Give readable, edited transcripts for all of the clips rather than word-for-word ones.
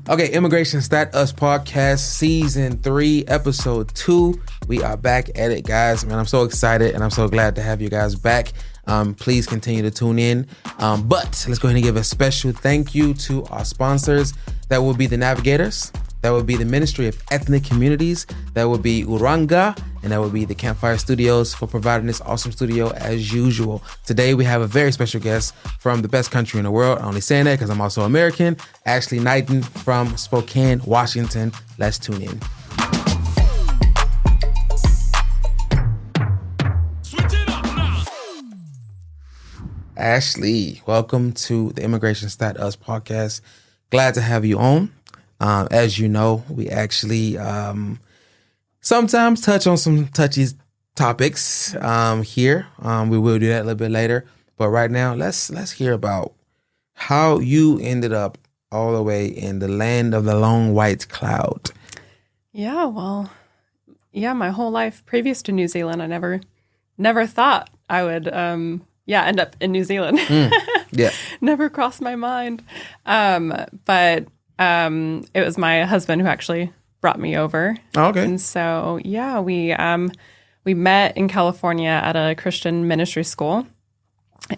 Okay, Immigration Stat Us Podcast, Season 3, Episode 2. We are back at it, guys. Man, I'm so excited and I'm so glad to have you guys back. Please continue to tune in. But let's go ahead and give a special thank you to our sponsors. That will be the Navigators. That would be the Ministry of Ethnic Communities. That would be Uranga. And that would be the Campfire Studios for providing this awesome studio as usual. Today, we have a very special guest from the best country in the world. I'm only saying that because I'm also American. Ashley Knighton from Spokane, Washington. Let's tune in. Switch it up now. Ashley, welcome to the Immigration Stat Us Podcast. Glad to have you on. As you know, we actually sometimes touch on some touchy topics here. We will do that a little bit later. But right now, let's hear about how you ended up all the way in the land of the long white cloud. Yeah, my whole life previous to New Zealand, I never thought I would end up in New Zealand. Yeah. Never crossed my mind. But it was my husband who actually brought me over. Oh, okay. And so, yeah, we met in California at a Christian ministry school.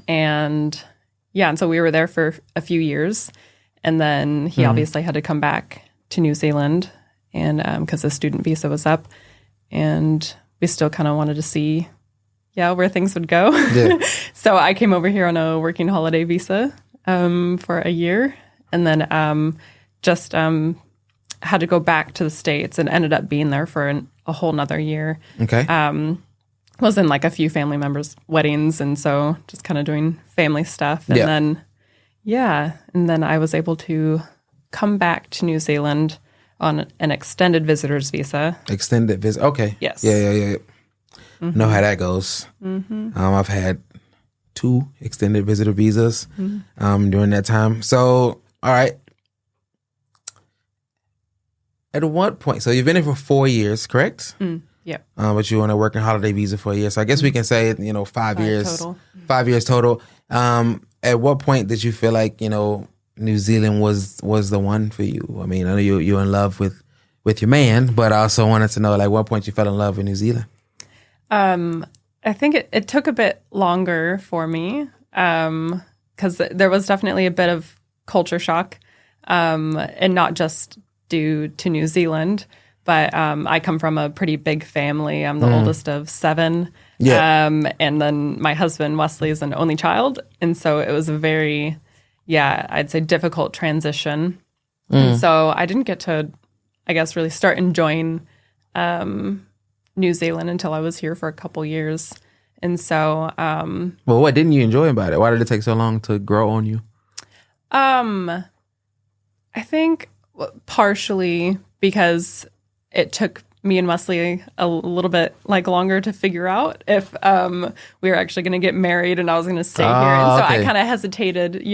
And so we were there for a few years. And then he obviously had to come back to New Zealand and because the student visa was up. And we still kind of wanted to see, where things would go. Yeah. So I came over here on a working holiday visa for a year. And then just had to go back to the States and ended up being there for a whole nother year. Okay. Was in like a few family members' weddings, and so just kind of doing family stuff. And then I was able to come back to New Zealand on an extended visitor's visa. Extended visit. Okay. Yes. Yeah. Mm-hmm. Know how that goes. Mm-hmm. I've had 2 extended visitor visas during that time. So, all right. At what point? So you've been here for 4 years, correct? Yeah. But you on a working holiday visa for a year. So I guess we can say, 5 years. Total. 5 years total. At what point did you feel like, New Zealand was the one for you? I mean, I know you're in love with your man, but I also wanted to know, like, what point you fell in love with New Zealand? I think it took a bit longer for me because there was definitely a bit of culture shock, and not just due to New Zealand, but I come from a pretty big family. I'm the oldest of 7. Yeah. And then my husband, Wesley, is an only child. And so it was a very, I'd say difficult transition. And so I didn't get to, I guess, really start enjoying New Zealand until I was here for a couple years. And so... well, what didn't you enjoy about it? Why did it take so long to grow on you? I think partially because it took me and Wesley a little bit longer to figure out if we were actually going to get married and I was going to stay here. And so I kind of hesitated,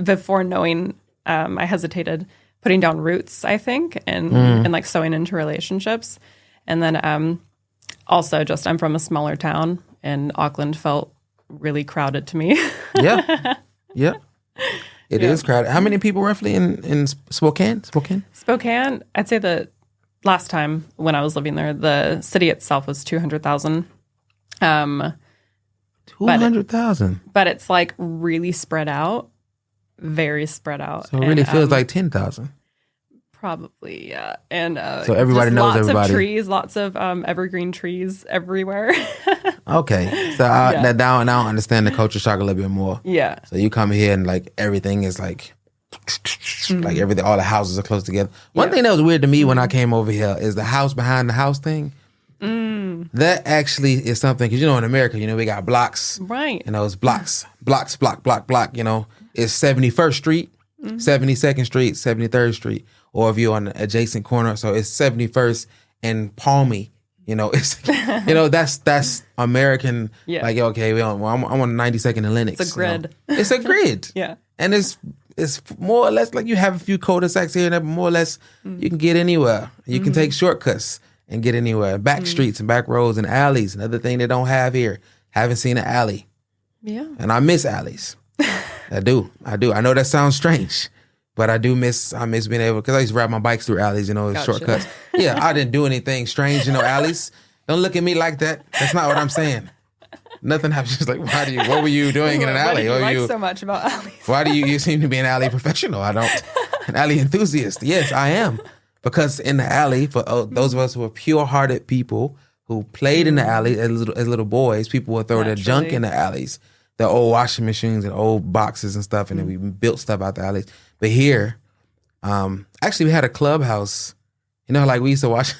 before knowing, I hesitated putting down roots, I think, and sewing into relationships. And then also just I'm from a smaller town and Auckland felt really crowded to me. Yeah. It is crowded. How many people roughly in Spokane? Spokane, I'd say the last time when I was living there, the city itself was 200,000. 200,000? But it's really spread out. Very spread out. So it really feels like 10,000. Probably, yeah. And so everybody knows everybody. Lots of trees, lots of evergreen trees everywhere. Okay. So now I understand the culture shock a little bit more. Yeah. So you come here and everything is everything, all the houses are close together. One thing that was weird to me when I came over here is the house behind the house thing. That actually is something, because in America, we got blocks. Right. It's block. It's 71st Street, 72nd Street, 73rd Street. Or if you're on the adjacent corner, so it's 71st and Palmy. It's that's American. Yeah. Okay, I'm on 92nd and Lenox. It's a grid. It's a grid. Yeah. And it's more or less you have a few cul-de-sacs here and there, but more or less you can get anywhere. You can take shortcuts and get anywhere. Back streets and back roads and alleys. Another thing they don't have here. Haven't seen an alley. Yeah. And I miss alleys. I do. I know that sounds strange. But I miss being able, because I used to ride my bikes through alleys, Gotcha. shortcuts. Yeah, I didn't do anything strange, alleys. Don't look at me like that. That's not what I'm saying. Nothing happens. Just like, what were you doing in an alley? What do you like so much about alleys? Why do you seem to be an alley professional? I don't. An alley enthusiast. Yes, I am. Because in the alley, for those of us who are pure-hearted people who played in the alley as little boys, people would throw their junk in the alleys. The old washing machines and old boxes and stuff, and then we built stuff out the alleys. But here, actually, we had a clubhouse. Like we used to watch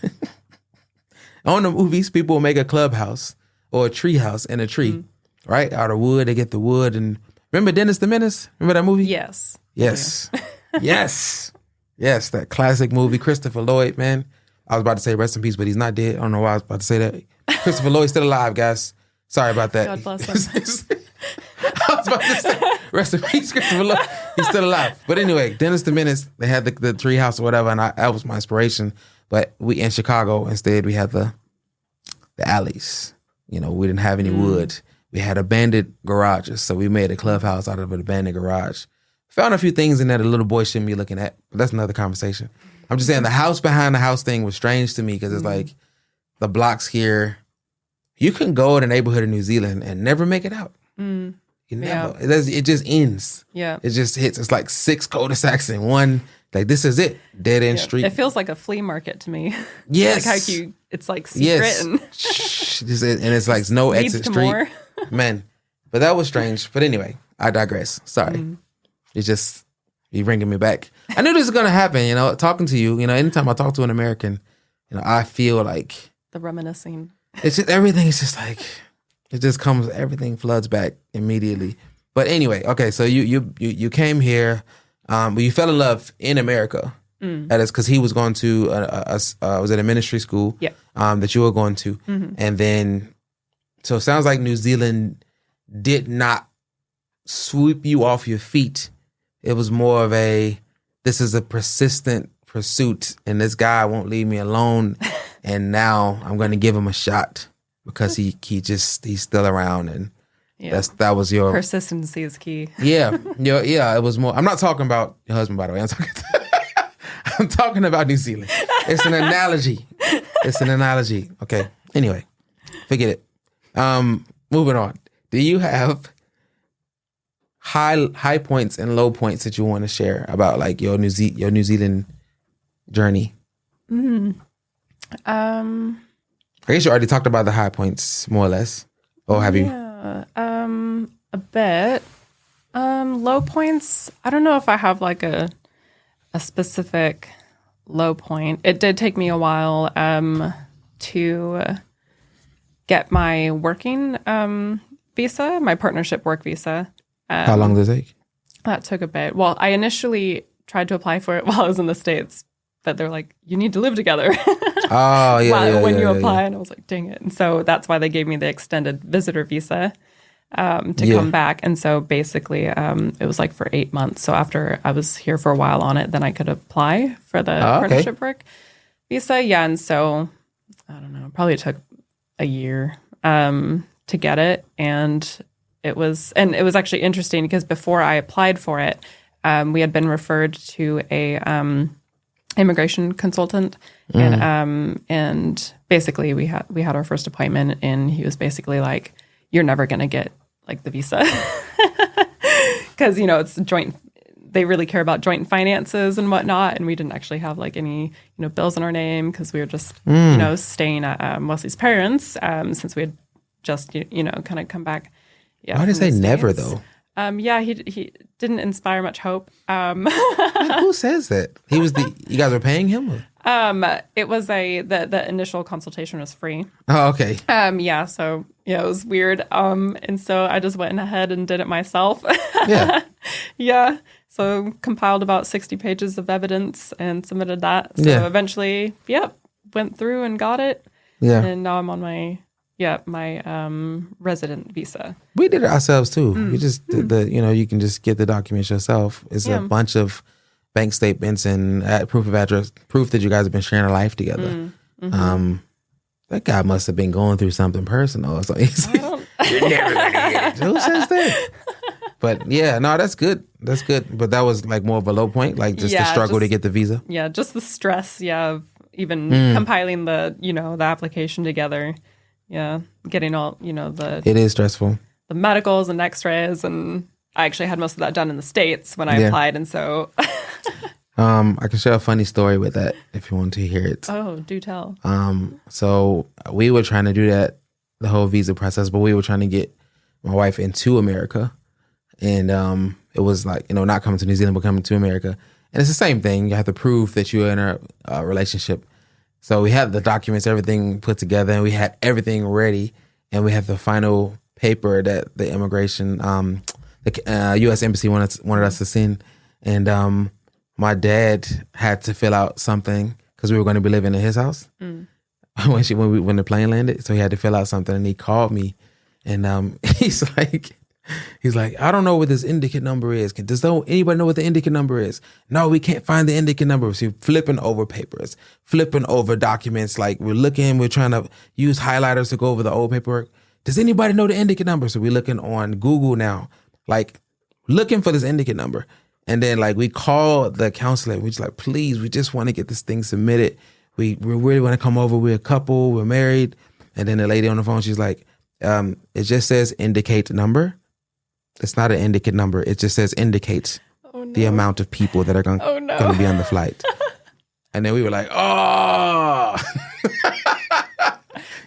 on the movies. People would make a clubhouse or a tree house in a tree, right? Out of wood, they get the wood. And remember Dennis the Menace? Remember that movie? Yes. Yes. Yes. Yes, that classic movie. Christopher Lloyd, man. I was about to say rest in peace, but he's not dead. I don't know why I was about to say that. Christopher Lloyd's still alive, guys. Sorry about that. God bless him. I was about to say, rest in peace, Christopher Lloyd. He's still alive. But anyway, Dennis the Menace, they had the tree house or whatever, and that was my inspiration. But we in Chicago, instead, we had the alleys. We didn't have any wood. We had abandoned garages, so we made a clubhouse out of an abandoned garage. Found a few things in there that little boy shouldn't be looking at, but that's another conversation. I'm just saying the house behind the house thing was strange to me because it's like the blocks here. You can go in a neighborhood in New Zealand and never make it out. You never. Yeah. It just ends. Yeah. It just hits. It's like 6 cul-de-sacs in one. Like, this is it. Dead end street. It feels like a flea market to me. Yes. Like how it's like secret and it's like no exit street. More. Man. But that was strange. But anyway, I digress. Sorry. It's just, you're bringing me back. I knew this was going to happen, talking to you. Anytime I talk to an American, I feel like the reminiscing. It's just, everything is just like, it just comes, everything floods back immediately. But anyway, okay, so you came here, but you fell in love in America. That is because he was going to, was it a ministry school? Yeah. That you were going to. And then, so it sounds like New Zealand did not sweep you off your feet. It was more of this is a persistent pursuit, and this guy won't leave me alone. And now I'm going to give him a shot because he's still around, and that was your persistency is key. Yeah, it was more. I'm not talking about your husband, by the way. I'm talking about New Zealand. It's an analogy. Okay. Anyway, forget it. Moving on. Do you have high points and low points that you want to share about like your New Zealand journey? I guess you already talked about the high points more or less, or have you? A bit. Low points. I don't know if I have like a specific low point. It did take me a while to get my working visa, my partnership work visa. How long did it take? That took a bit. Well, I initially tried to apply for it while I was in the States, but they're like, you need to live together. Oh, yeah. When you apply. And I was like, dang it. And so that's why they gave me the extended visitor visa to come back. And so basically it was like for 8 months. So after I was here for a while on it, then I could apply for the partnership work visa. Yeah. And so I don't know, probably took a year to get it. And it was actually interesting because before I applied for it, we had been referred to a immigration consultant, and basically we had our first appointment, and he was basically like, "You're never gonna get like the visa because it's joint. They really care about joint finances and whatnot, and we didn't actually have like any bills in our name because we were just staying at Wesley's parents since we had just kind of come back." Yeah, why did they say never though? He didn't inspire much hope. Who says that? You guys were paying him? Or? It was the initial consultation was free. Oh, okay. So it was weird. And so I just went ahead and did it myself. Yeah. Yeah. So compiled about 60 pages of evidence and submitted that. So eventually, went through and got it. Yeah. And now I'm on my resident visa. We did it ourselves too. We just did you can just get the documents yourself. It's a bunch of bank statements and proof of address, proof that you guys have been sharing a life together. That guy must have been going through something personal. So you're never gonna get it. Who says that? But yeah, no, that's good. That's good. But that was like more of a low point, like just the struggle to get the visa. Yeah, just the stress, of even compiling the, the application together. Yeah, getting all, It is stressful. The medicals and x-rays, and I actually had most of that done in the States when I applied, and so... I can share a funny story with that if you want to hear it. Oh, do tell. So we were trying to do that, the whole visa process, but we were trying to get my wife into America. And it was like, not coming to New Zealand, but coming to America. And it's the same thing. You have to prove that you're in a relationship. So we had the documents, everything put together, and we had everything ready. And we had the final paper that the immigration, the U.S. Embassy wanted us to send. And my dad had to fill out something because we were going to be living in his house when the plane landed. So he had to fill out something, and he called me, and he's like, I don't know what this indicate number is. Does anybody know what the indicate number is? No, we can't find the indicate number. So flipping over papers, flipping over documents. Like we're trying to use highlighters to go over the old paperwork. Does anybody know the indicate number? So we're looking on Google now, like looking for this indicate number. And then like we called the counselor. We're just like, please, we just want to get this thing submitted. We really want to come over. We're a couple. We're married. And then the lady on the phone, she's like, it just says indicate number. It's not an indicate number. It just says indicates the amount of people that are going to be on the flight. And then we were like, oh.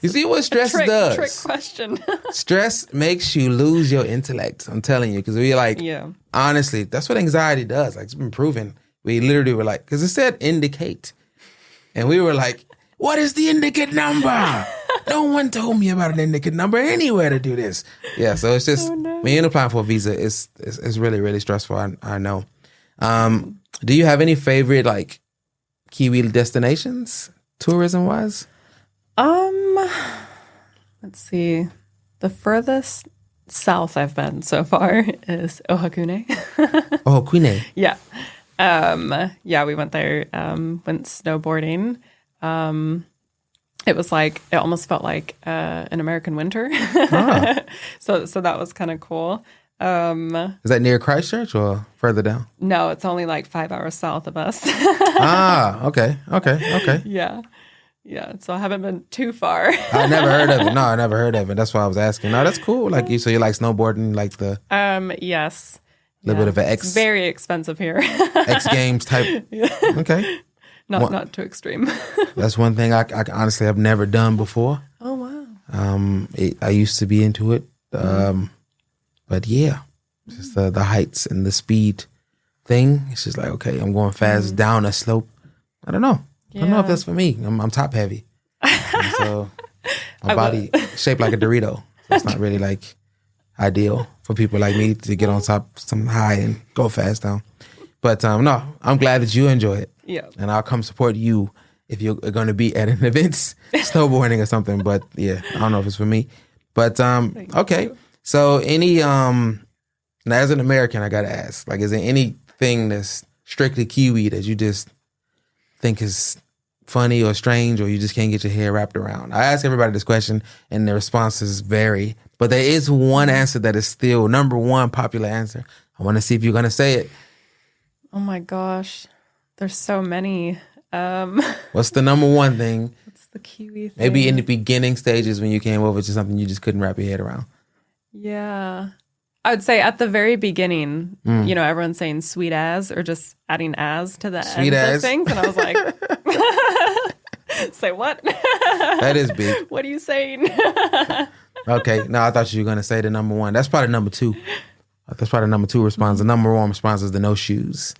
You see what stress does? Trick question. Stress makes you lose your intellect. I'm telling you. Because we're like, honestly, that's what anxiety does. Like, it's been proven. We literally were like, because it said indicate. And we were like, what is the indicate number? No one told me about an indicate number anywhere to do this. Yeah, so it's just, when you're applying for a visa, it's really, really stressful. I know. Do you have any favorite, like, Kiwi destinations, tourism-wise? Let's see. The furthest south I've been so far is Ohakune. Ohakune? Yeah. We went there, went snowboarding. It almost felt like an American winter. So that was kind of cool. Is that near Christchurch or further down? No, it's only like 5 hours south of us. Okay. Yeah, so I haven't been too far. I never heard of it. No, I never heard of it. That's why I was asking. No, that's cool. Like so you like snowboarding, like the yes, a little bit of an It's very expensive here. X Games type. Yeah. Okay, not too extreme. That's one thing I honestly have never done before. Oh wow. I used to be into it, but yeah, just the heights and the speed thing. It's just like, okay, I'm going fast down a slope. I don't know. I don't know if that's for me. I'm top heavy. And so my body shaped like a Dorito. So it's not really like ideal for people like me to get on top something high and go fast down. But no, I'm glad that you enjoy it. Yeah. And I'll come support you if you're going to be at an event, snowboarding or something. But yeah, I don't know if it's for me. But okay. So now as an American, I got to ask, like, is there anything that's strictly Kiwi that you just think is funny or strange, or you just can't get your head wrapped around? I ask everybody this question and the responses vary, but there is one answer that is still number one popular answer. I want to see if you're going to say it. Oh my gosh. There's so many. What's the number one thing? What's the Kiwi thing? Maybe in the beginning stages when you came over to something you just couldn't wrap your head around. Yeah. I would say at the very beginning, everyone's saying sweet as or just adding as to the sweet ends as of things. And I was like, say what? That is big. What are you saying? Okay. No, I thought you were going to say the number one. That's probably number two. That's probably number two response. The number one response is the no shoes.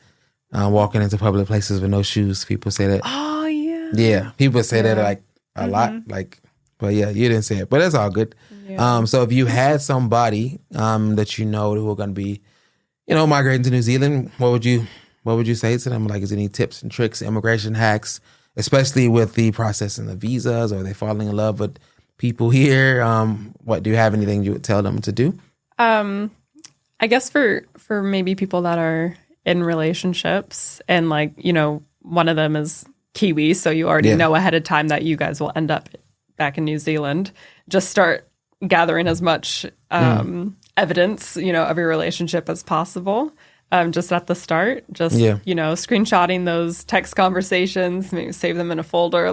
Walking into public places with no shoes. People say that. Oh, yeah. Yeah. People say that like a lot. Like, but yeah, you didn't say it. But it's all good. Yeah. So if you had somebody that you know who are going to be, migrating to New Zealand, what would you say to them? Like, is there any tips and tricks, immigration hacks, especially with the processing the visas, or are they falling in love with people here? What do you have anything you would tell them to do? I guess for maybe people that are in relationships and one of them is Kiwi, so you already know ahead of time that you guys will end up back in New Zealand. Just start gathering as much evidence, of your relationship as possible. Just at the start, screenshotting those text conversations, maybe save them in a folder,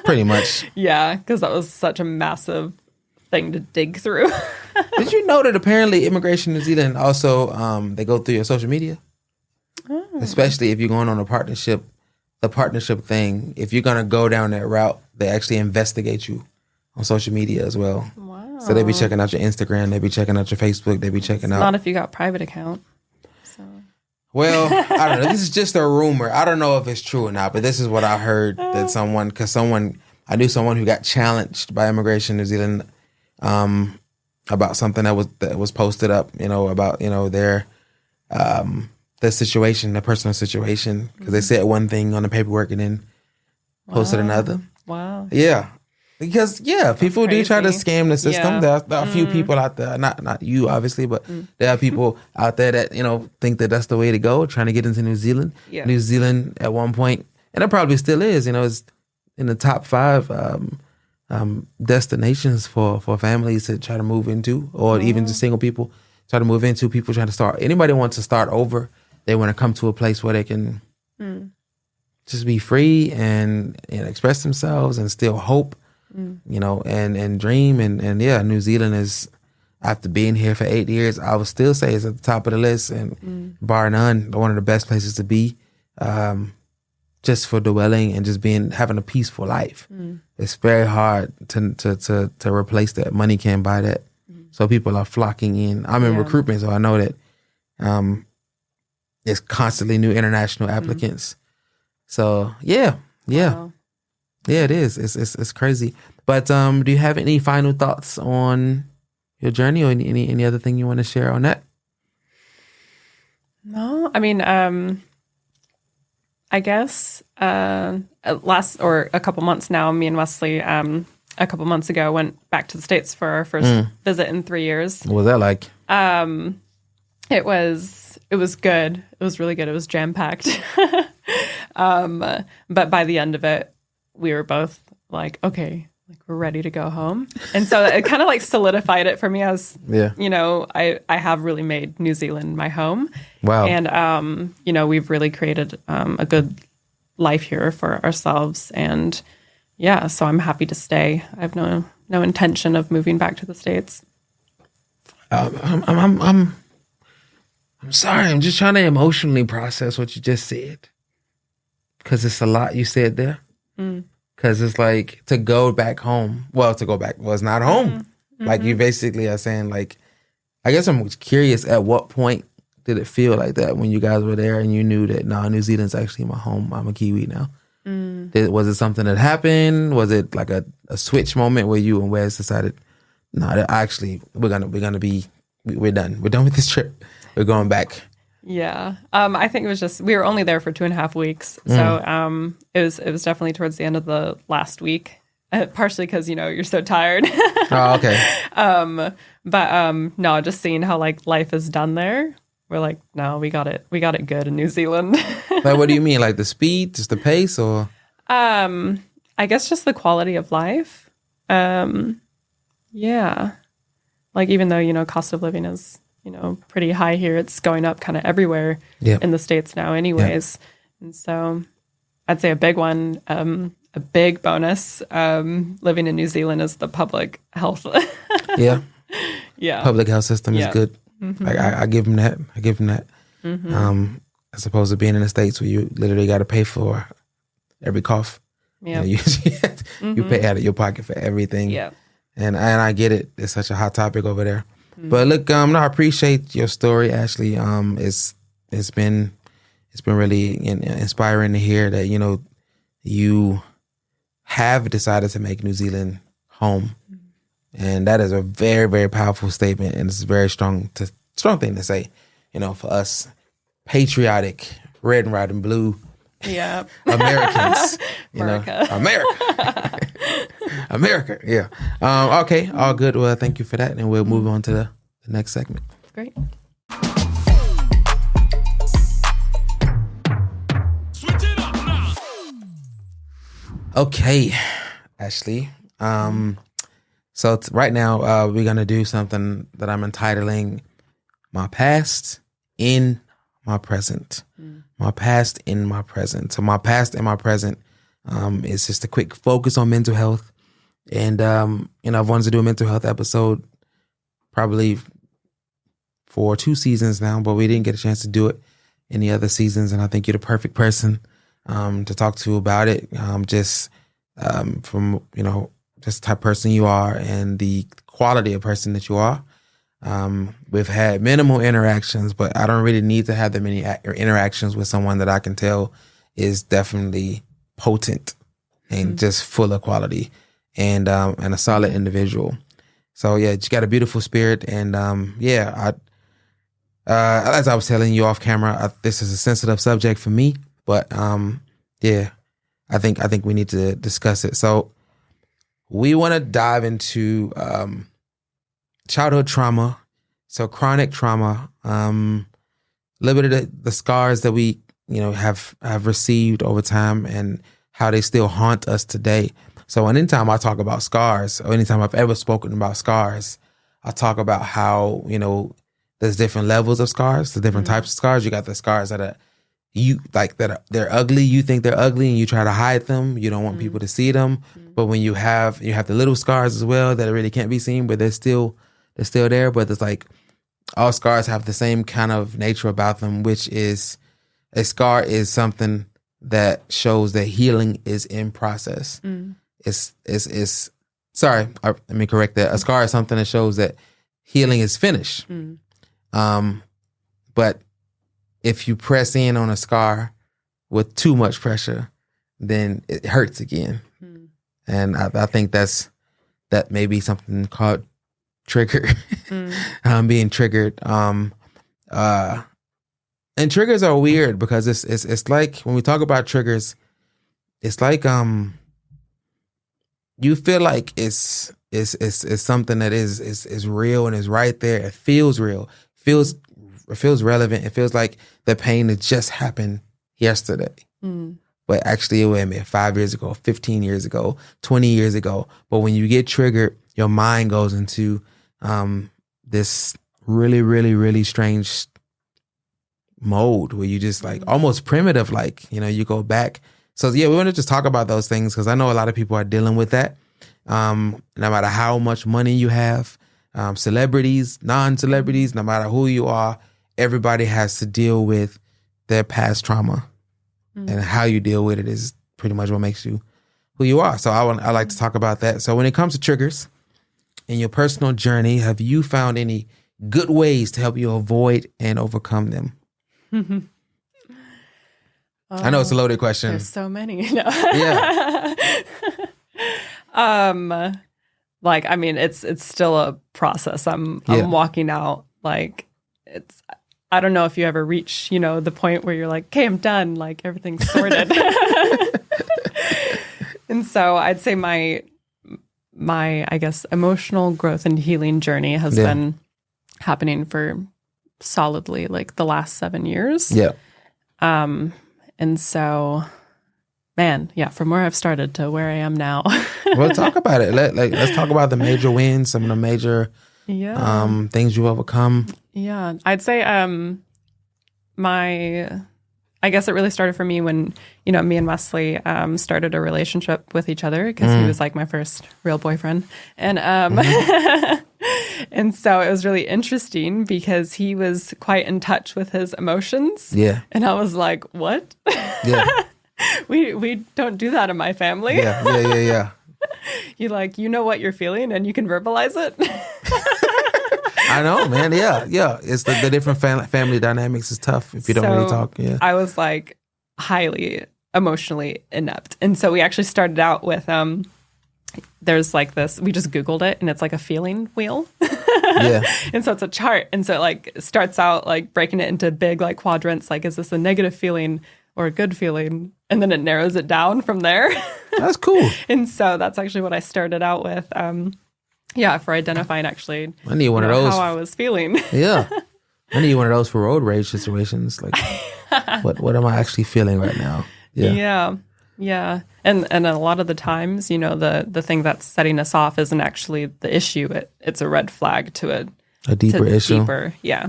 pretty much. Yeah, because that was such a massive thing to dig through. Did you know that apparently Immigration New Zealand also, they go through your social media? Oh. Especially if you're going on the partnership thing. If you're going to go down that route, they actually investigate you on social media as well. Wow. So they be checking out your Instagram, they be checking out your Facebook, they be checking out. Not if you got a private account. So. Well, I don't know. This is just a rumor. I don't know if it's true or not, but this is what I heard that I knew someone who got challenged by Immigration New Zealand about something that was posted up, about their situation, their personal situation, because they said one thing on the paperwork and then posted another. Wow. Yeah. Because people do try to scam the system. Yeah. There are a few people out there, not you obviously, but there are people out there that think that that's the way to go, trying to get into New Zealand. Yeah. New Zealand at one point, and it probably still is. It's in the top 5 destinations for families to try to move into, or even just single people try to move into. People trying to start. Anybody wants to start over. They want to come to a place where they can just be free and express themselves and still hope. And dream and New Zealand is, after being here for 8 years, I would still say it's at the top of the list and bar none, one of the best places to be, just for dwelling and just having a peaceful life. It's very hard to replace that. Money can't buy that. So people are flocking in. I'm in recruitment, so I know that there's constantly new international applicants. So Wow. Yeah, it is. It's crazy. But do you have any final thoughts on your journey, or any other thing you want to share on that? No, I mean, I guess a couple months now, me and Wesley, a couple months ago, went back to the States for our first visit in 3 years. What was that like? It was good. It was really good. It was jam packed. But by the end of it, we were both like, okay, we're ready to go home. And so it kind of solidified it for me as, I have really made New Zealand my home. Wow. And, we've really created a good life here for ourselves. And so I'm happy to stay. I have no intention of moving back to the States. I'm sorry. I'm just trying to emotionally process what you just said. Because it's a lot you said there. Because it's like to go back home. Well, it's not home. Like you basically are saying, I guess I'm curious, at what point did it feel like that when you guys were there and you knew that, New Zealand's actually my home. I'm a Kiwi now. Was it something that happened? Was it like a switch moment where you and Wes decided, actually we're done. We're done with this trip. We're going back. Yeah. I think it was just, we were only there for 2.5 weeks. So it was definitely towards the end of the last week, partially because, you're so tired. Oh, okay. But no, just seeing how life is done there. We're like, no, we got it good in New Zealand. What do you mean? Like the speed, just the pace, or? I guess just the quality of life. Yeah. Even though, cost of living is, pretty high here. It's going up kind of everywhere in the States now anyways. Yeah. And so I'd say a big one, a big bonus, living in New Zealand is the public health. Yeah. Yeah. Public health system is good. I give them that. As opposed to being in the States where you literally got to pay for every cough. Yeah. You pay out of your pocket for everything. Yeah. And I get it. It's such a hot topic over there. But look, I appreciate your story, Ashley. It's been really inspiring to hear that you have decided to make New Zealand home, and that is a very, very powerful statement, and it's a very strong thing to say. For us patriotic, red and white and blue, Americans, America, yeah. Okay, all good. Well, thank you for that, and we'll move on to the next segment. Great. Switch it up now. Okay, Ashley. So right now, we're going to do something that I'm entitling My Past in My Present. My past in my present. So my past and my present is just a quick focus on mental health. And, I've wanted to do a mental health episode probably for 2 seasons now, but we didn't get a chance to do it in the other seasons. And I think you're the perfect person to talk to about it. From, just the type of person you are and the quality of person that you are. We've had minimal interactions, but I don't really need to have that many interactions with someone that I can tell is definitely potent and just full of quality and a solid individual. So yeah, you got a beautiful spirit. And as I was telling you off camera, this is a sensitive subject for me, but I think we need to discuss it. So we want to dive into childhood trauma, so chronic trauma, a little bit of the scars that we, have received over time and how they still haunt us today. So anytime I talk about scars, or anytime I've ever spoken about scars, I talk about how, there's different levels of scars, the different types of scars. You got the scars that are they're ugly. You think they're ugly and you try to hide them. You don't want people to see them. But when you have the little scars as well that really can't be seen, but they're still there. But it's like all scars have the same kind of nature about them, which is a scar is something that shows that healing is in process. Let me correct that. A scar is something that shows that healing is finished. But if you press in on a scar with too much pressure, then it hurts again. And I think that may be something called trigger, being triggered. And triggers are weird because it's like when we talk about triggers, it's like you feel like it's something that is real and is right there. It feels real. It feels relevant. It feels like the pain that just happened yesterday. But actually it was 5 years ago, 15 years ago, 20 years ago. But when you get triggered, your mind goes into this really, really, really strange mode where you just like almost primitive, you go back. So yeah, we want to just talk about those things because I know a lot of people are dealing with that. No matter how much money you have, celebrities, non-celebrities, no matter who you are, everybody has to deal with their past trauma. And how you deal with it is pretty much what makes you who you are. So I like to talk about that. So when it comes to triggers in your personal journey, have you found any good ways to help you avoid and overcome them? I know it's a loaded question. There's so many. No. Yeah. It's still a process. I'm walking out. I don't know if you ever reach, the point where you're like, okay, I'm done. Like everything's sorted. And so I'd say my, I guess, emotional growth and healing journey has been happening for solidly the last 7 years. Yeah. And so, man, from where I've started to where I am now. Well, talk about it. Let's talk about the major wins, some of the major things you've overcome. Yeah, I'd say I guess it really started for me when, me and Wesley started a relationship with each other because he was like my first real boyfriend. And and so it was really interesting because he was quite in touch with his emotions. Yeah. And I was like, what? Yeah. we don't do that in my family. Yeah. You know what you're feeling and you can verbalize it. I know, man. Yeah. It's the different family dynamics is tough if you don't really talk. Yeah. I was highly emotionally inept. And so we actually started out with, there's this, we just Googled it and it's like a feeling wheel. Yeah. And so it's a chart. And so it starts out breaking it into big quadrants. Is this a negative feeling or a good feeling? And then it narrows it down from there. That's cool. And so that's actually what I started out with. For identifying actually. I need one of those. How I was feeling. Yeah. I need one of those for road rage situations. What am I actually feeling right now? Yeah. Yeah. And a lot of the times, the thing that's setting us off isn't actually the issue. It's a red flag to a deeper issue. Yeah.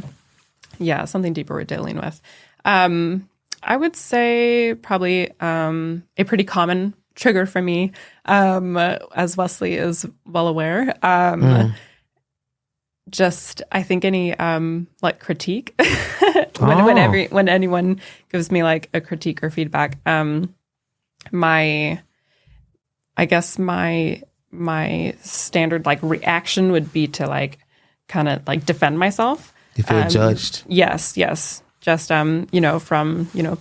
Yeah. Something deeper we're dealing with. I would say probably a pretty common trigger for me, as Wesley is well aware. Just, I think any like critique when anyone gives me like a critique or feedback, my standard like reaction would be to like kind of like defend myself. You feel judged? Yes. Just from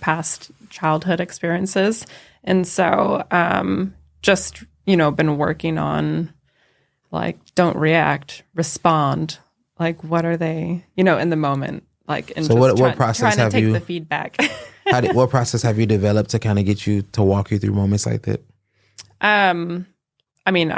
past childhood experiences, and so just been working on like don't react, respond. Like what are they in the moment? Like and so just what process trying have to take you the feedback. What process have you developed to kind of get you to walk you through moments like that? I mean,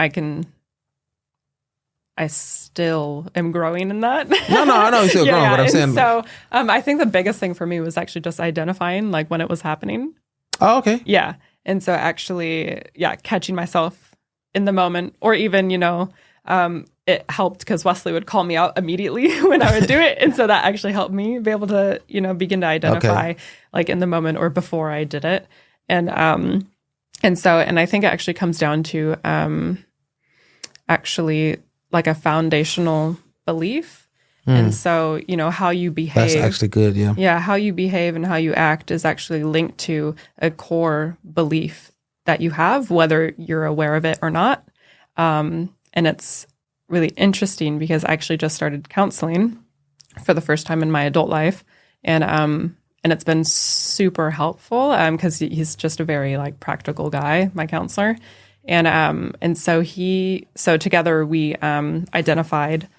I still am growing in that. No, I know you're still growing, but I'm saying. So I think the biggest thing for me was actually just identifying like when it was happening. Oh, okay. Yeah. And so actually, catching myself in the moment, or even, it helped because Wesley would call me out immediately when I would do it. And so that actually helped me be able to, begin to identify like in the moment or before I did it. And I think it actually comes down to actually like a foundational belief. And so, how you behave. That's actually good, yeah. Yeah, how you behave and how you act is actually linked to a core belief that you have, whether you're aware of it or not. And it's really interesting because I actually just started counseling for the first time in my adult life. And it's been super helpful because he's just a very like practical guy, my counselor. And so together we identified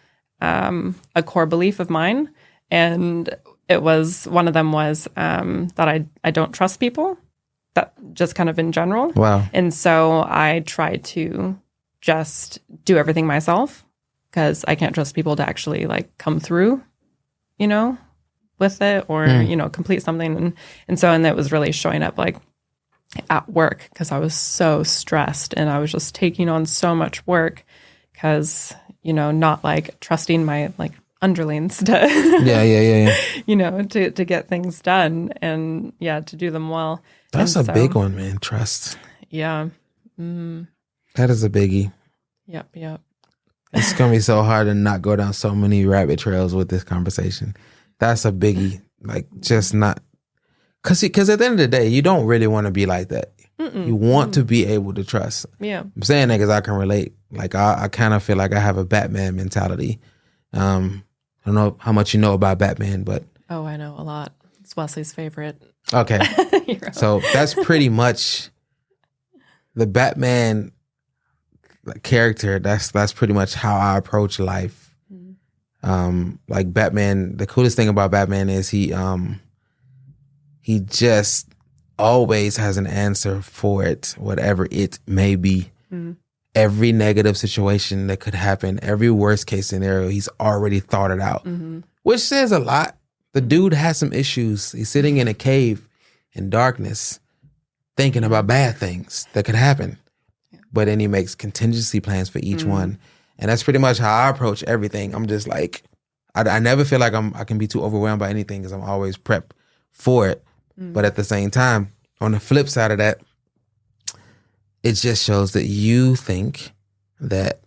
a core belief of mine, and one of them was that I don't trust people, that just kind of in general. Wow. And so I try to just do everything myself because I can't trust people to actually like come through, with it or, complete something. And it was really showing up like at work because I was so stressed and I was just taking on so much work because, not like trusting my like underlings to, to get things done and to do them well. That's a big one, man. Trust. Yeah. That is a biggie. Yep. It's going to be so hard to not go down so many rabbit trails with this conversation. That's a biggie. Like just not, cause at the end of the day, you don't really want to be like that. You want to be able to trust. Yeah. I'm saying that because I can relate. Like I kind of feel like I have a Batman mentality. I don't know how much you know about Batman, but. Oh, I know a lot. It's Wesley's favorite. Okay. So that's pretty much the Batman character. That's pretty much how I approach life. Like Batman, the coolest thing about Batman is he just always has an answer for it, whatever it may be. Every negative situation that could happen, every worst case scenario, he's already thought it out, which says a lot. The dude has some issues. He's sitting in a cave in darkness thinking about bad things that could happen. But then he makes contingency plans for each one. And that's pretty much how I approach everything. I'm just like, I never feel like I can be too overwhelmed by anything because I'm always prepped for it. But at the same time, on the flip side of that, it just shows that you think that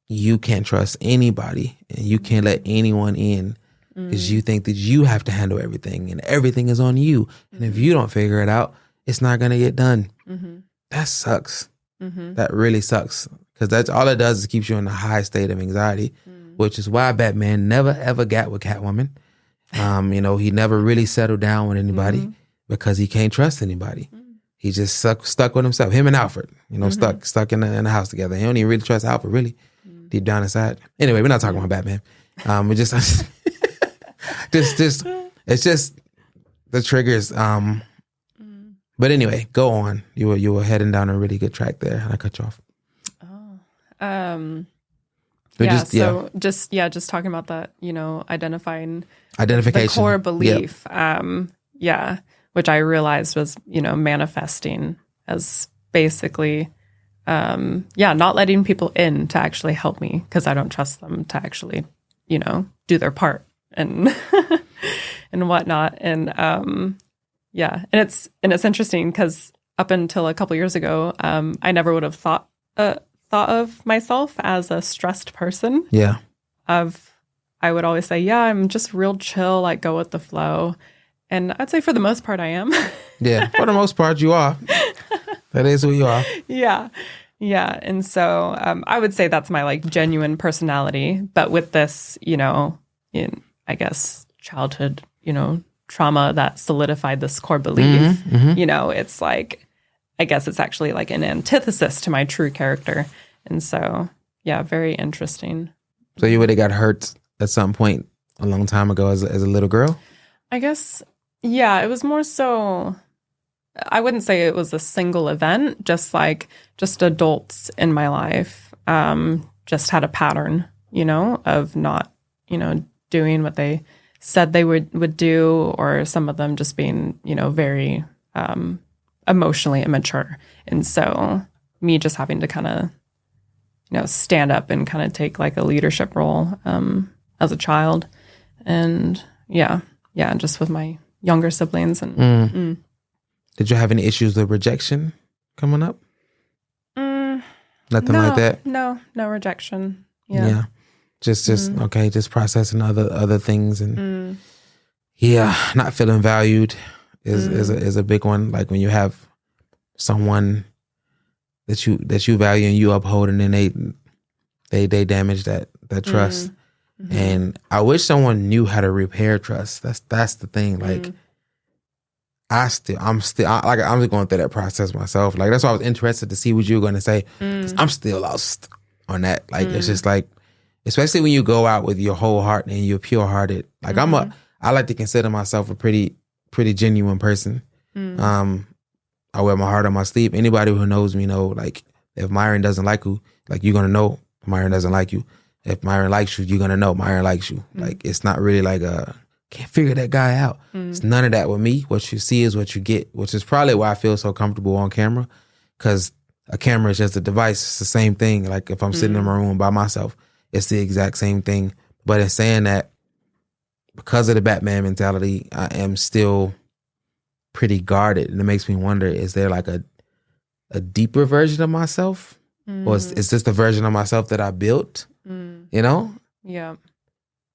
you can't trust anybody and you can't let anyone in because you think that you have to handle everything and everything is on you. And if you don't figure it out, it's not going to get done. That sucks. That really sucks because that's all it does is keeps you in a high state of anxiety, which is why Batman never ever got with Catwoman. He never really settled down with anybody because he can't trust anybody. He just stuck with himself. Him and Alfred, stuck in the house together. He don't even really trust Alfred, really, deep down inside. Anyway, we're not talking about Batman. We just, it's just the triggers. But anyway, go on. You were heading down a really good track there, and I cut you off. Just talking about that, identification, the core belief. Which I realized was, manifesting as basically, not letting people in to actually help me because I don't trust them to actually, do their part and and whatnot. And and it's interesting because up until a couple years ago, I never would have thought of myself as a stressed person. Yeah. I would always say, I'm just real chill, like go with the flow. And I'd say for the most part, I am. Yeah, for the most part, you are. That is who you are. Yeah. Yeah. And so I would say that's my like genuine personality. But with this, in, I guess, childhood, trauma that solidified this core belief, it's like, I guess it's actually like an antithesis to my true character. And so, very interesting. So you would have got hurt at some point a long time ago as a little girl? I guess, it was more so, I wouldn't say it was a single event, just adults in my life just had a pattern, of not, doing what they said they would do, or some of them just being, very emotionally immature. And so me just having to kind of, stand up and kind of take like a leadership role as a child. And just with my younger siblings. And Did you have any issues with rejection coming up? Nothing like that? No rejection. Yeah. Just processing other things, and not feeling valued is a big one. Like when you have someone that you value and you uphold, and then they damage that trust. And I wish someone knew how to repair trust. That's the thing. Like I'm just going through that process myself. Like that's why I was interested to see what you were going to say. 'Cause I'm still lost on that. Like it's just like, especially when you go out with your whole heart and you're pure hearted. Like I like to consider myself a pretty genuine person. I wear my heart on my sleeve. Anybody who knows me know, like, if Myron doesn't like you, like, you're going to know Myron doesn't like you. If Myron likes you, you're going to know Myron likes you. Like, it's not really like can't figure that guy out. It's none of that with me. What you see is what you get, which is probably why I feel so comfortable on camera, because a camera is just a device. It's the same thing. Like, if I'm sitting in my room by myself, it's the exact same thing. But in saying that, because of the Batman mentality, I am still pretty guarded, and it makes me wonder, is there like a deeper version of myself, or is this the version of myself that I built? Yeah,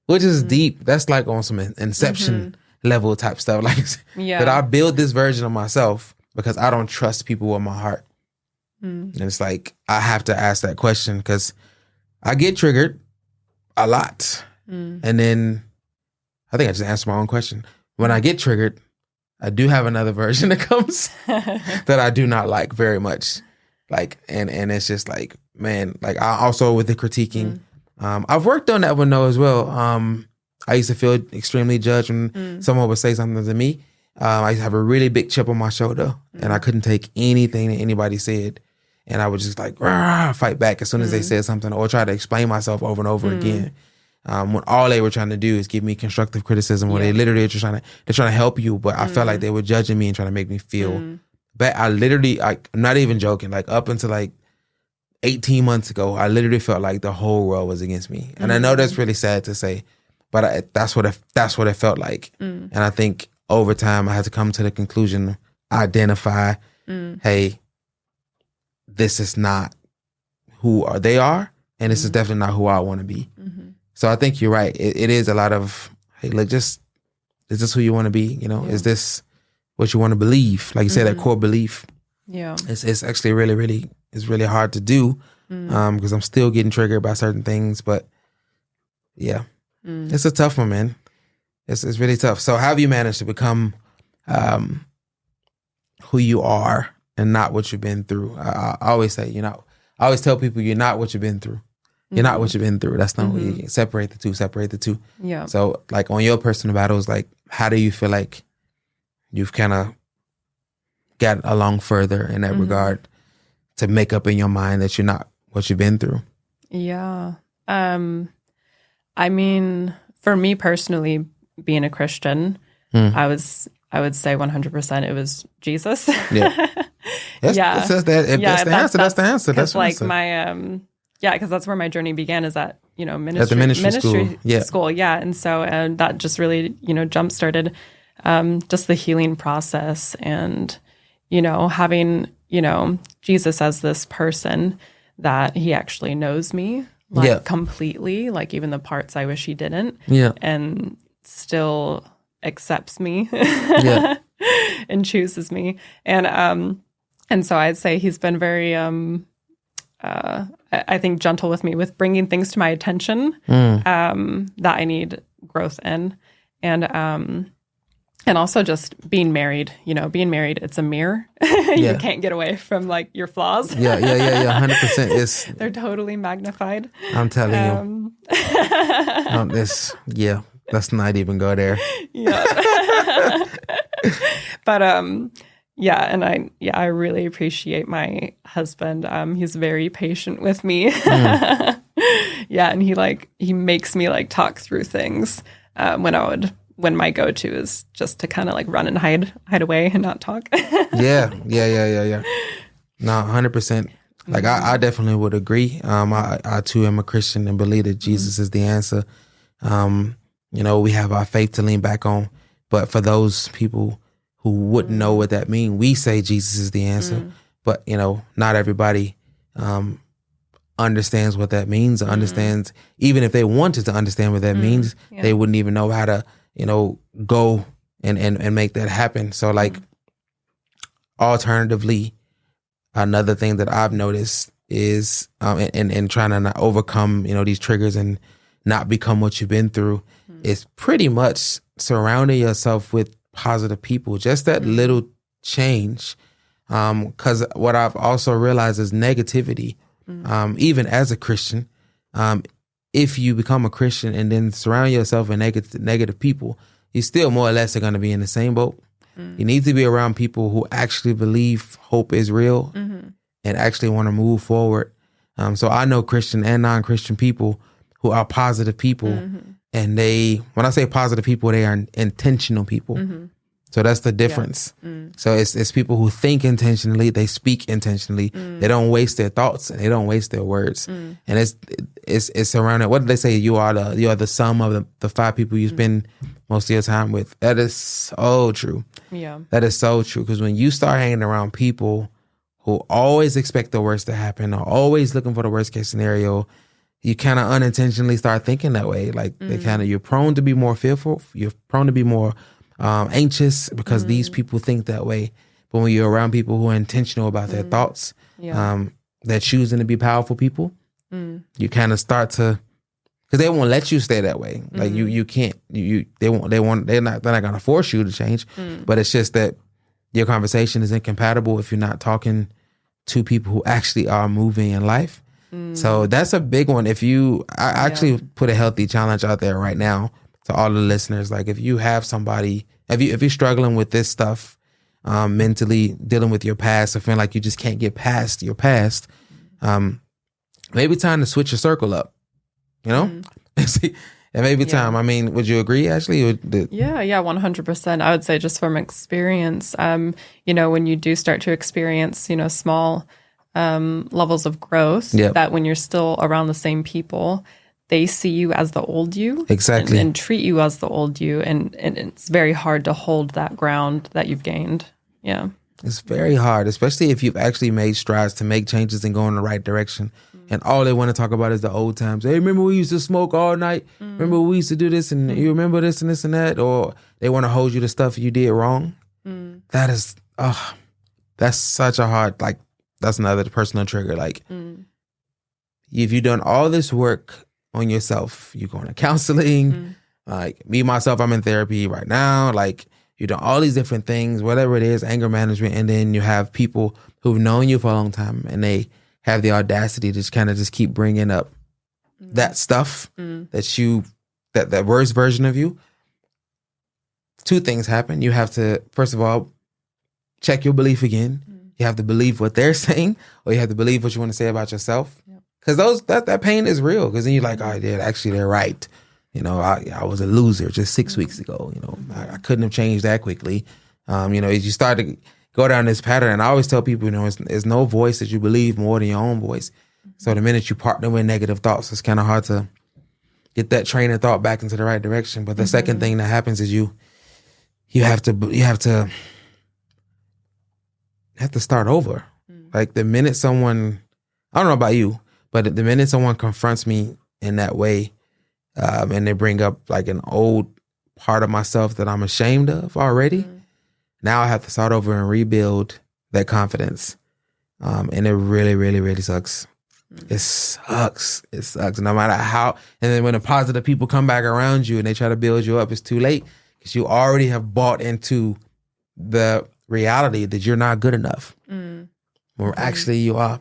which is deep. That's like on some Inception level type stuff. Like, that I build this version of myself because I don't trust people with my heart. And it's like, I have to ask that question, because I get triggered a lot, and then I think I just answered my own question. When I get triggered, I do have another version that comes that I do not like very much. Like, and it's just like, man, like, I also, with the critiquing, I've worked on that one though as well. I used to feel extremely judged when someone would say something to me. I used to have a really big chip on my shoulder, and I couldn't take anything that anybody said. And I would just like fight back as soon as they said something, or try to explain myself over and over again. When all they were trying to do is give me constructive criticism, where they literally are just they're trying to help you, but I felt like they were judging me and trying to make me feel bad. I'm not even joking. Like, up until like 18 months ago, I literally felt like the whole world was against me. And I know that's really sad to say, but that's what it felt like. And I think over time I had to come to the conclusion, identify, hey, this is not who they are, and this is definitely not who I want to be. So I think you're right. It is a lot of, hey, like, just, is this who you want to be? Is this what you want to believe? Like you said, that core belief. Yeah. It's actually really, really, it's really hard to do, because I'm still getting triggered by certain things. But yeah, it's a tough one, man. It's really tough. So how have you managed to become who you are and not what you've been through? I always say, I always tell people, you're not what you've been through. You're not what you've been through. That's not what you can separate the two. Yeah. So, like, on your personal battles, like, how do you feel like you've kind of got along further in that regard to make up in your mind that you're not what you've been through? Yeah. I mean, for me personally, being a Christian, I would say 100% it was Jesus. Yeah. That's the answer. That's the answer. That's like answer. my because that's where my journey began. Is at ministry, at the ministry school. Yeah, and so that just really jump started just the healing process, and having Jesus as this person that he actually knows me completely, like even the parts I wish he didn't, and still accepts me and chooses me, and so I'd say he's been very I think gentle with me with bringing things to my attention that I need growth in, and also just being married. Being married, it's a mirror. You can't get away from like your flaws. 100%. Is they're totally magnified. I'm telling you. Let's not even go there. But and I really appreciate my husband. He's very patient with me. And he makes me like talk through things when my go-to is just to kind of like run and hide away and not talk. Yeah. No, 100%. Like I definitely would agree. I too am a Christian and believe that Jesus is the answer. We have our faith to lean back on, but for those people who wouldn't know what that means, we say Jesus is the answer, but not everybody understands what that means, or understands, even if they wanted to understand what that means, they wouldn't even know how to, go and make that happen. So like, alternatively, another thing that I've noticed is, in trying to not overcome, these triggers and not become what you've been through, is pretty much surrounding yourself with positive people. Just that little change. Because what I've also realized is negativity, even as a Christian, if you become a Christian and then surround yourself with negative people, you still more or less are going to be in the same boat. You need to be around people who actually believe hope is real and actually want to move forward. So I know Christian and non-Christian people who are positive people. And when I say positive people, they are intentional people. So that's the difference. So it's people who think intentionally, they speak intentionally, they don't waste their thoughts and they don't waste their words. And it's around it. What did they say? You are the sum of the 5 people you spend most of your time with. That is so true. Yeah, that is so true. Because when you start hanging around people who always expect the worst to happen, or always looking for the worst case scenario, you kind of unintentionally start thinking that way. Like you're prone to be more fearful. You're prone to be more anxious because these people think that way. But when you're around people who are intentional about their thoughts, they're choosing to be powerful people, you kind of start to, because they won't let you stay that way. Like you can't, they're not going to force you to change, but it's just that your conversation is incompatible if you're not talking to people who actually are moving in life. So that's a big one. I actually put a healthy challenge out there right now to all the listeners. Like if you have somebody, if you're struggling with this stuff, mentally dealing with your past, or feeling like you just can't get past your past, maybe time to switch your circle up, It may be time. I mean, would you agree, Ashley? Yeah, 100%. I would say just from experience, when you do start to experience, small levels of growth, that when you're still around the same people, they see you as the old you. Exactly. And treat you as the old you. And it's very hard to hold that ground that you've gained. Yeah. It's very hard, especially if you've actually made strides to make changes and go in the right direction. And all they want to talk about is the old times. Hey, remember we used to smoke all night? Remember we used to do this, and you remember this and this and that? Or they want to hold you to stuff you did wrong. That is, that's such a hard, that's another personal trigger. If you've done all this work on yourself, you're going to counseling, me, myself, I'm in therapy right now. You've done all these different things, whatever it is, anger management. And then you have people who've known you for a long time and they have the audacity to just keep bringing up that stuff that worst version of you. 2 things happen. You have to, first of all, check your belief again. You have to believe what they're saying, or you have to believe what you want to say about yourself. Because that pain is real. Because then you're like, oh, actually, they're right. I was a loser just 6 weeks ago. I couldn't have changed that quickly. You start to go down this pattern. And I always tell people, it's no voice that you believe more than your own voice. So the minute you partner with negative thoughts, it's kind of hard to get that train of thought back into the right direction. But the second thing that happens is you have to start over. Like the minute someone, I don't know about you, but the minute someone confronts me in that way, and they bring up like an old part of myself that I'm ashamed of already, now I have to start over and rebuild that confidence. And it really, really, really sucks. It sucks. It sucks. No matter how, and then when the positive people come back around you and they try to build you up, it's too late because you already have bought into the reality that you're not good enough. Or actually you are.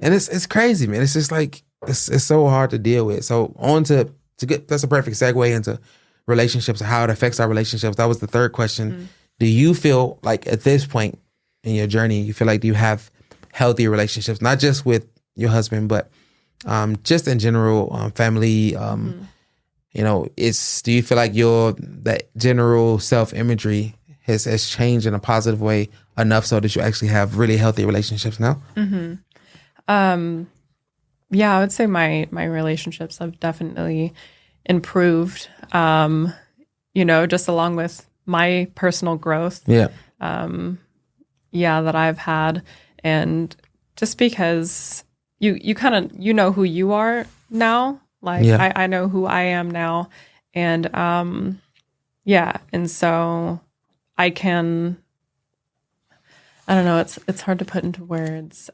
And it's crazy, man. It's just like, it's so hard to deal with. So on to get, that's a perfect segue into relationships and how it affects our relationships. That was the third question. Do you feel like at this point in your journey, you feel like you have healthy relationships, not just with your husband, but just in general, family, do you feel like that general self-imagery has changed in a positive way enough so that you actually have really healthy relationships now? Yeah, I would say my relationships have definitely improved, just along with my personal growth. Yeah. That I've had. And just because you kind of, who you are now, like I know who I am now. And, and so I can, I don't know, it's hard to put into words.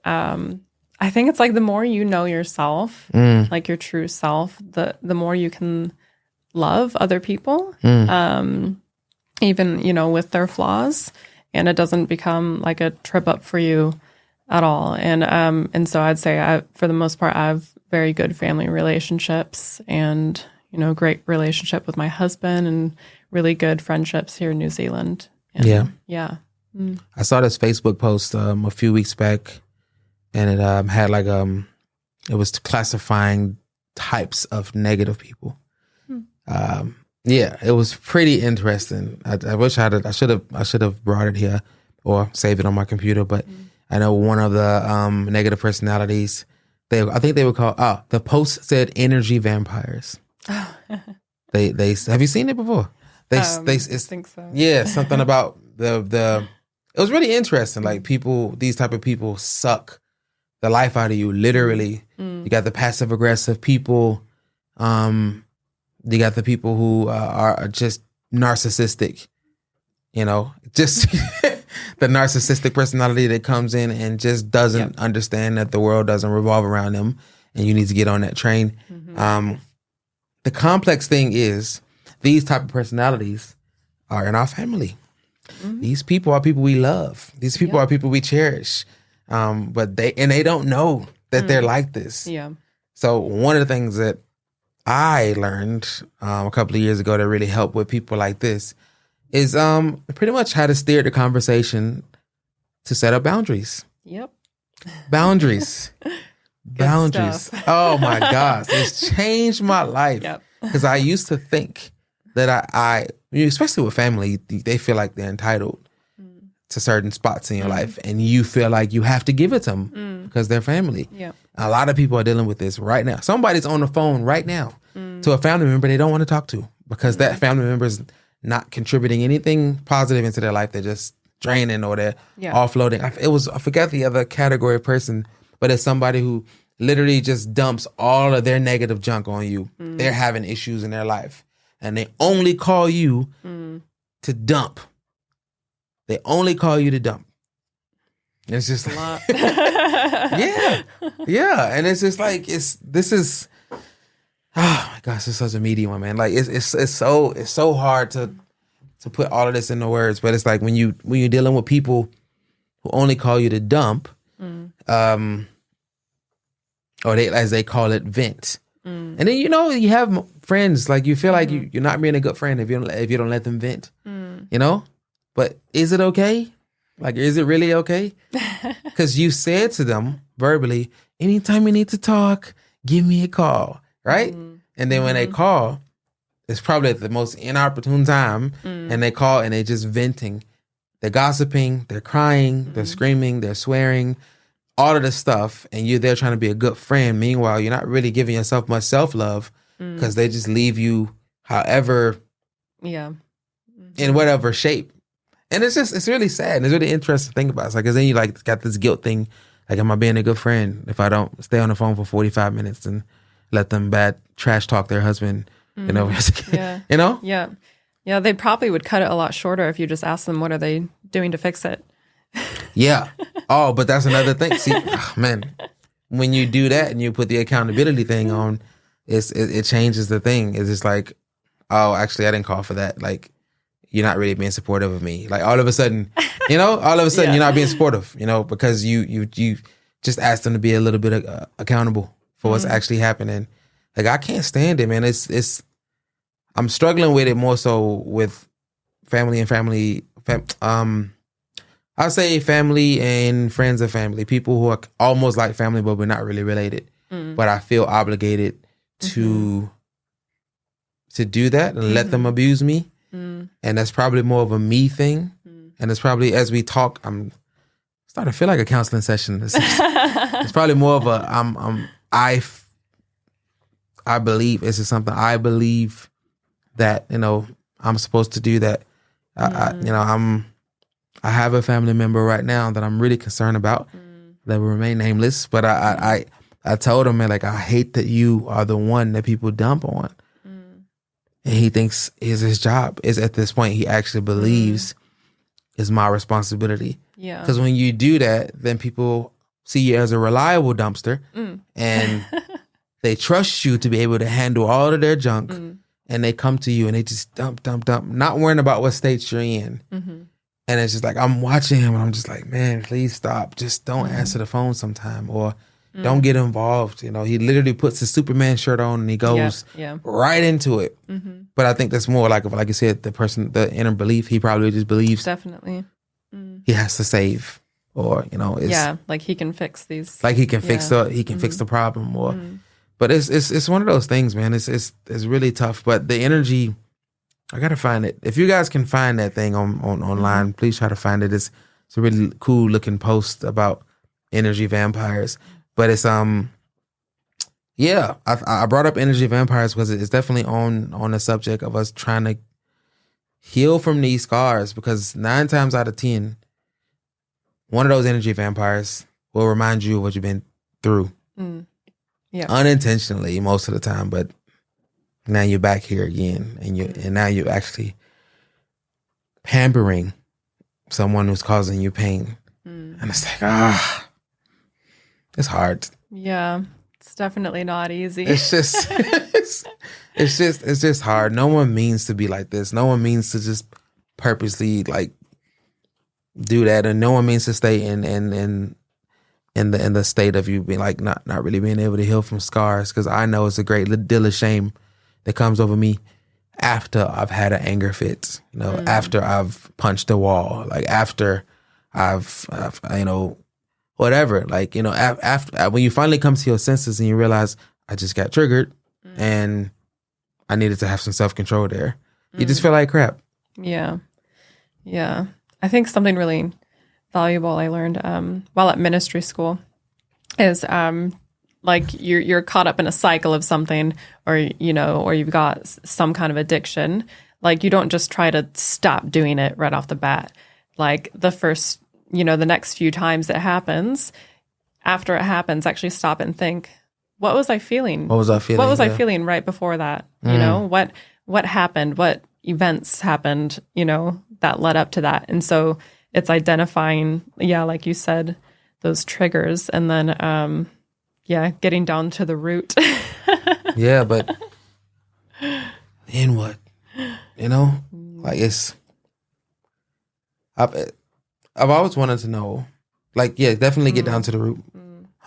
I think it's like the more you know yourself, like your true self, the more you can love other people, even, with their flaws, and it doesn't become like a trip up for you at all. And so I'd say for the most part, I have very good family relationships and, great relationship with my husband and really good friendships here in New Zealand. And, yeah. I saw this Facebook post a few weeks back, and it had like it was classifying types of negative people. It was pretty interesting. I wish I should have brought it here or saved it on my computer, but I know one of the negative personalities, I think they were called, the post said energy vampires. They have you seen it before? I think so. Yeah, something about the it was really interesting. Like these type of people suck the life out of you, literally. You got the passive aggressive people. You got the people who are just narcissistic, just the narcissistic personality that comes in and just doesn't understand that the world doesn't revolve around them and you need to get on that train. The complex thing is these type of personalities are in our family. These people are people we love. These people are people we cherish. But they don't know that they're like this. Yeah. So one of the things that I learned a couple of years ago that really helped with people like this is pretty much how to steer the conversation to set up boundaries. Yep. Boundaries. Boundaries. Oh my gosh. It's changed my life. Because I used to think that I especially with family, they feel like they're entitled to certain spots in your life, and you feel like you have to give it to them because they're family. Yeah. A lot of people are dealing with this right now. Somebody's on the phone right now to a family member they don't want to talk to because that family member is not contributing anything positive into their life. They're just draining or they're offloading. I forgot the other category of person, but it's somebody who literally just dumps all of their negative junk on you. They're having issues in their life, and they only call you to dump. They only call you to dump. It's just like, yeah. And it's just like, oh my gosh, it's such a meaty one, man. Like it's so hard to put all of this into words, but it's like when you're dealing with people who only call you to dump, or they, as they call it, vent. And then, you have friends, like you feel like you're not being a good friend if you don't let them vent, But is it okay? Like, is it really okay? Because you said to them verbally, anytime you need to talk, give me a call, right? And then when they call, it's probably at the most inopportune time, and they call and they're just venting they're gossiping, they're crying, they're screaming, they're swearing, all of this stuff, and you're there trying to be a good friend. Meanwhile, you're not really giving yourself much self-love because they just leave you however, in whatever shape. And it's really sad. And it's really interesting to think about. It's like, cause then you like got this guilt thing. Like, am I being a good friend if I don't stay on the phone for 45 minutes and let them bad trash talk their husband, you know? You know? Yeah. Yeah, they probably would cut it a lot shorter if you just asked them what are they doing to fix it. Yeah. Oh, but that's another thing. See, man, when you do that and you put the accountability thing on, it changes the thing. It's just like, oh, actually, I didn't call for that. Like, you're not really being supportive of me. Like, all of a sudden, you're not being supportive, because you just asked them to be a little bit accountable for what's actually happening. Like, I can't stand it, man. I'm struggling with it more so with family and I'll say family and friends of family, people who are almost like family, but we're not really related. But I feel obligated to do that and let them abuse me. And that's probably more of a me thing. And it's probably, as we talk, I'm starting to feel like a counseling session. It's probably more of a, I believe this is something I believe that, I'm supposed to do that. I have a family member right now that I'm really concerned about that will remain nameless. But I told him, man, like, I hate that you are the one that people dump on. And he thinks is his job is at this point, he actually believes is my responsibility. Yeah. Because when you do that, then people see you as a reliable dumpster and they trust you to be able to handle all of their junk. And they come to you and they just dump, not worrying about what state you're in. And it's just like, I'm watching him and I'm just like, man, please stop. Just don't answer the phone sometime or don't get involved. He literally puts his Superman shirt on and he goes right into it. But I think that's more like you said, the inner belief, he probably just believes definitely he has to save or, like he can fix these. Like he can fix the problem or, but it's one of those things, man. It's really tough, but the energy, I gotta find it. If you guys can find that thing on online, please try to find it. It's a really cool looking post about energy vampires. But it's I brought up energy vampires because it's definitely on the subject of us trying to heal from these scars, because 9 times out of 10, one of those energy vampires will remind you of what you've been through. Unintentionally most of the time, but now you're back here again and now you're actually pampering someone who's causing you pain. And it's like, it's hard. Yeah. It's definitely not easy. It's just it's just hard. No one means to be like this. No one means to just purposely like do that, and no one means to stay in the state of you being like not really being able to heal from scars. Because I know it's a great deal of shame that comes over me after I've had an anger fit. After I've punched a wall, like after I've whatever, like, after when you finally come to your senses and you realize I just got triggered and I needed to have some self-control there. You just feel like crap. Yeah. Yeah. I think something really valuable I learned while at ministry school is like you're caught up in a cycle of something or you've got some kind of addiction. Like, you don't just try to stop doing it right off the bat. Like the first, the next few times it happens, after it happens, actually stop and think, what was I feeling? What was I feeling right before that? What happened? What events happened, that led up to that? And so it's identifying, like you said, those triggers, and then, getting down to the root. Yeah, but then what? Like I've always wanted to know, like, definitely get down to the root.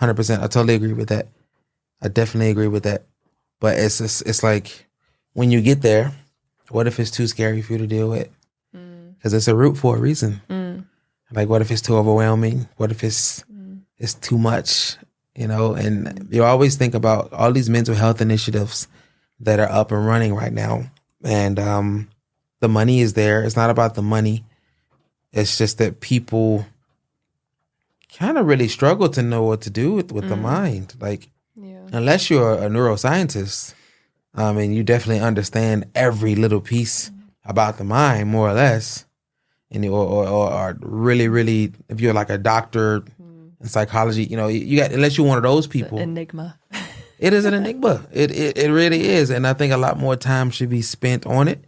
100%. I totally agree with that. I definitely agree with that. But it's like, when you get there, what if it's too scary for you to deal with? Because it's a root for a reason. Like, what if it's too overwhelming? What if it's too much? And you always think about all these mental health initiatives that are up and running right now. And the money is there. It's not about the money. It's just that people kind of really struggle to know what to do with the mind. Like, unless you're a neuroscientist, and you definitely understand every little piece about the mind, more or less, and or really, really, if you're like a doctor in psychology, you got, unless you're one of those people. It's an enigma. It is an enigma. It really is, and I think a lot more time should be spent on it,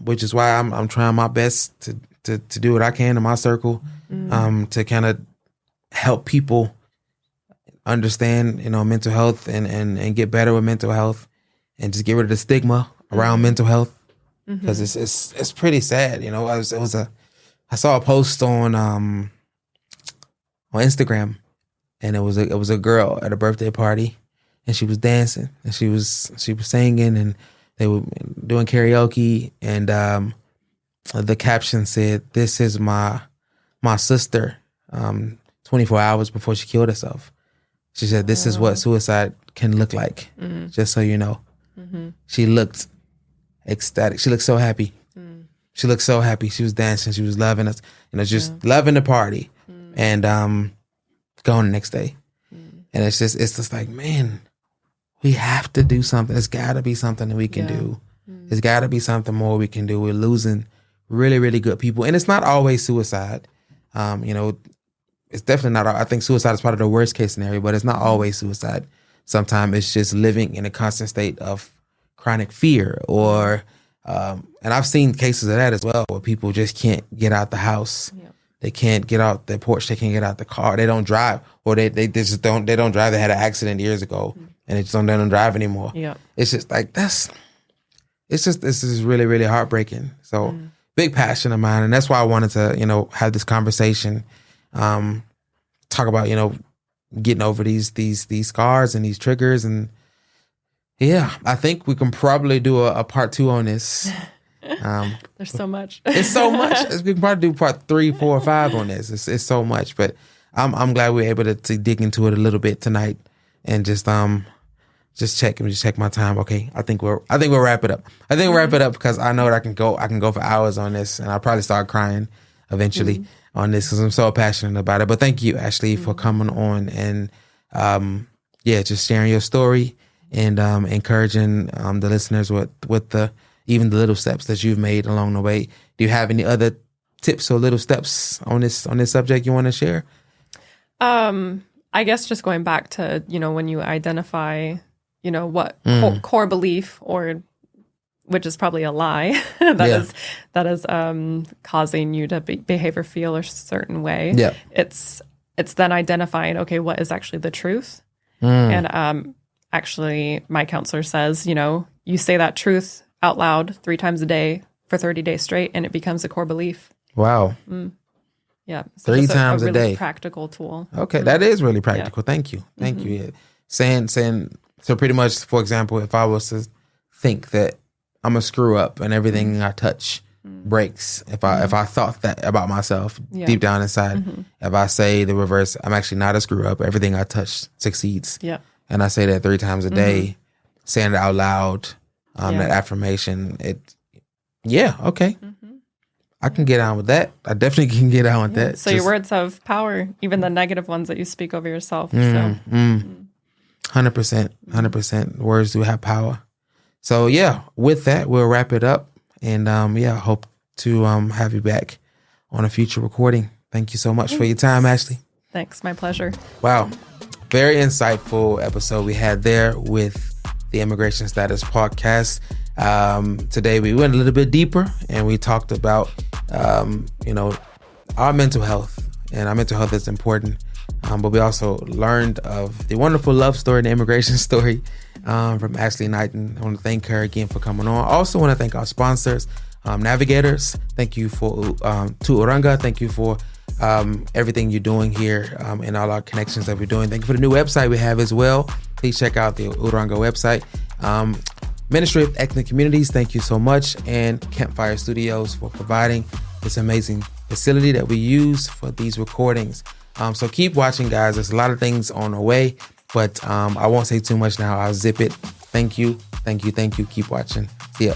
which is why I'm trying my best to do what I can in my circle, to kind of help people understand, mental health and get better with mental health, and just get rid of the stigma around mental health, because it's pretty sad. I saw a post on Instagram, and it was a girl at a birthday party, and she was dancing, and she was singing, and they were doing karaoke, and the caption said, "This is my sister, 24 hours before she killed herself." She said, "This is what suicide can look like, just so you know." She looked ecstatic. She looked so happy. She looked so happy. She was dancing. She was loving us, just loving the party, and gone the next day. And it's just like, man, we have to do something. There's got to be something that we can do. There's got to be something more we can do. We're losing really, really good people. And it's not always suicide. It's definitely not. I think suicide is part of the worst case scenario, but it's not always suicide. Sometimes it's just living in a constant state of chronic fear, or, and I've seen cases of that as well, where people just can't get out the house. They can't get out their porch. They can't get out the car. They don't drive, or they just don't. They don't drive. They had an accident years ago, and they don't drive anymore. It's just like this is really, really heartbreaking. So big passion of mine, and that's why I wanted to have this conversation, talk about getting over these scars and these triggers, and I think we can probably do a part 2 on this. There's so much. It's so much. We can probably do part 3, 4, or 5 on this. It's so much, but I'm glad we were able to dig into it a little bit tonight, and just check my time. Okay, I think we'll wrap it up. I think we'll wrap it up, because I know that I can go for hours on this, and I'll probably start crying eventually on this, because I'm so passionate about it. But thank you, Ashley, for coming on and just sharing your story, and encouraging the listeners with even the little steps that you've made along the way. Do you have any other tips or little steps on this subject you want to share? I guess just going back to, when you identify, what core belief, or which is probably a lie that is causing you to behave or feel a certain way. It's then identifying, okay, what is actually the truth? And actually my counselor says, you say that truth out loud 3 times a day for 30 days straight, and it becomes a core belief. Wow. Yeah. So 3 times a a really day. Practical tool. Okay. That is really practical. Thank you. Thank you. Yeah. Saying, so pretty much, for example, if I was to think that I'm a screw up and everything I touch breaks, if I thought that about myself deep down inside, if I say the reverse, I'm actually not a screw up, everything I touch succeeds. And I say that 3 times a day, saying it out loud, that affirmation, okay. I can get on with that. I definitely can get on with that. So your words have power, even the negative ones that you speak over yourself. 100%. Words do have power. So with that, we'll wrap it up. And I hope to have you back on a future recording. Thank you so much for your time, Ashley. Thanks. My pleasure. Wow. Very insightful episode we had there with the Immigration Status Podcast. Today we went a little bit deeper, and we talked about our mental health, and our mental health is important, but we also learned of the wonderful love story, the immigration story, from Ashley Knighton. I want to thank her again for coming on. I also want to thank our sponsors, Navigators. Thank you to Uranga. Thank you for everything you're doing here, and all our connections that we're doing. Thank you for the new website we have as well. Please check out the Uranga website. Ministry of Ethnic Communities, thank you so much. And Campfire Studios for providing this amazing facility that we use for these recordings. So keep watching, guys. There's a lot of things on the way, but I won't say too much now. I'll zip it. Thank you. Keep watching. See ya.